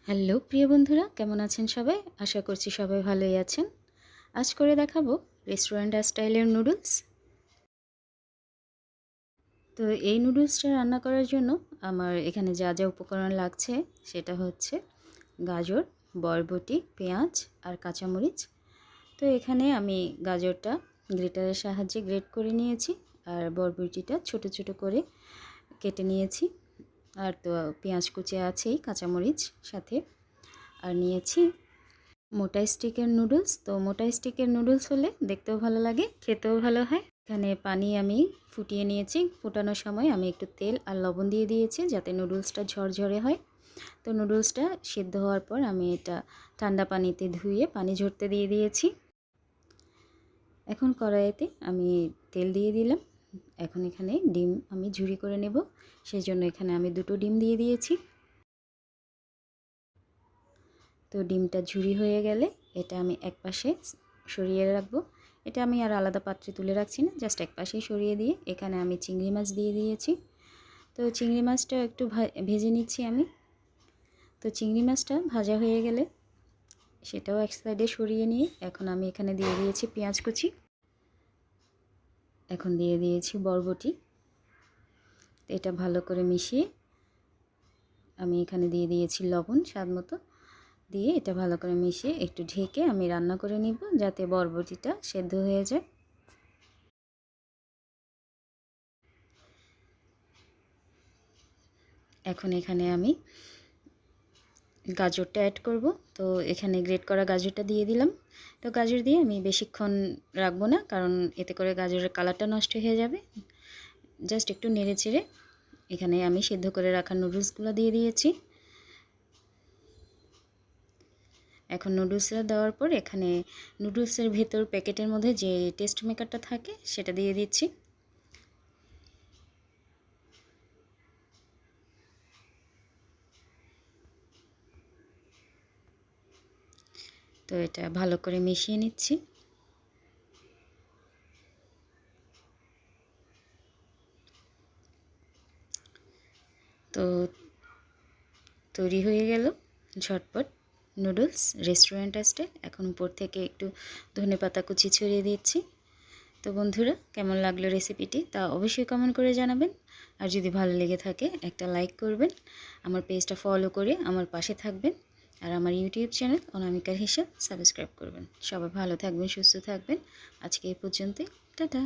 Hello প্রিয় বন্ধুরা, কেমন আছেন সবাই? আশা করছি সবাই ভালোই আছেন। আজ করে দেখাবো রেস্টুরেন্ট স্টাইলের নুডলস। তো এই নুডলসটা রান্না করার জন্য আমার এখানে যা যা উপকরণ লাগছে সেটা হচ্ছে গাজর, বরবটি, পেঁয়াজ আর কাঁচামরিচ। তো এখানে আমি গাজরটা গ্রেটারের সাহায্যে গ্রেট করে নিয়েছি আর বরবটিটা ছোট ছোট করে কেটে নিয়েছি। আর তো পেঁয়াজ কুচি আছেই, কাঁচামরিচ সাথে। আর নিয়েছি মোটা স্টিকের নুডলস। তো মোটা স্টিকের নুডলস হলে দেখতেও ভালো লাগে, খেতেও ভালো হয়। এখানে পানি আমি ফুটিয়ে নিয়েছি। ফুটানোর সময় আমি একটু তেল আর লবণ দিয়ে দিয়েছি যাতে নুডলসটা ঝরঝরে হয়। তো নুডলসটা সিদ্ধ হওয়ার পর আমি এটা ঠান্ডা পানিতে ধুয়ে পানি ঝরতে দিয়ে দিয়েছি। এখন কড়াইতে আমি তেল দিয়ে দিলাম। এখন এখানে ডিম আমি ঝুরি করে নেব, সেই জন্য এখানে আমি দুটো ডিম দিয়ে দিয়েছি। তো ডিমটা ঝুরি হয়ে গেলে এটা আমি একপাশে সরিয়ে রাখবো। এটা আমি আর আলাদা পাত্রে তুলে রাখছি না, জাস্ট একপাশেই সরিয়ে দিয়ে এখানে আমি চিংড়ি মাছ দিয়ে দিয়েছি। তো চিংড়ি মাছটা একটু ভেজে নিচ্ছি আমি। তো চিংড়ি মাছটা ভাজা হয়ে গেলে সেটাও এক সাইডে সরিয়ে নিয়ে এখন আমি এখানে দিয়ে দিয়েছি পেঁয়াজ কুচি, এখন দিয়ে দিয়েছি বরবটি। এটা ভালো করে মিশিয়ে আমি এখানে দিয়ে দিয়েছি লবণ স্বাদ মতো, দিয়ে এটা ভালো করে মিশিয়ে একটু ঢেকে আমি রান্না করে নিব যাতে বরবটিটা সেদ্ধ হয়ে যায়। এখন এখানে আমি গাজরটা অ্যাড করব। তো এখানে গ্রেট করা গাজরটা দিয়ে দিলাম। তো গাজর দিয়ে আমি বেশিক্ষণ রাখবো না, কারণ এতে করে গাজরের কালারটা নষ্ট হয়ে যাবে। জাস্ট একটু নেড়ে চেড়ে এখানে আমি সেদ্ধ করে রাখা নুডলসগুলো দিয়ে দিয়েছি। এখন নুডলসটা দেওয়ার পর এখানে নুডলসের ভেতর প্যাকেটের মধ্যে যে টেস্ট মেকারটা থাকে সেটা দিয়ে দিচ্ছি। তো এটা ভালো করে মিশিয়ে নিচ্ছি। তো তৈরি হয়ে গেল ঝটপট নুডলস রেস্টুরেন্ট স্টাইল। এখন উপর থেকে একটু ধনেপাতা কুচি ছড়িয়ে দিচ্ছি। তো বন্ধুরা, কেমন লাগলো রেসিপিটি তা অবশ্যই কমেন্ট করে জানাবেন। আর যদি ভালো লেগে থাকে একটা লাইক করবেন, আমার পেজটা ফলো করে আমার পাশে থাকবেন, আর আমার ইউটিউব চ্যানেল অনামিকার হিসাব সাবস্ক্রাইব করবেন। সবাই ভালো থাকবেন, সুস্থ থাকবেন। আজকে এই পর্যন্তই, টাটা।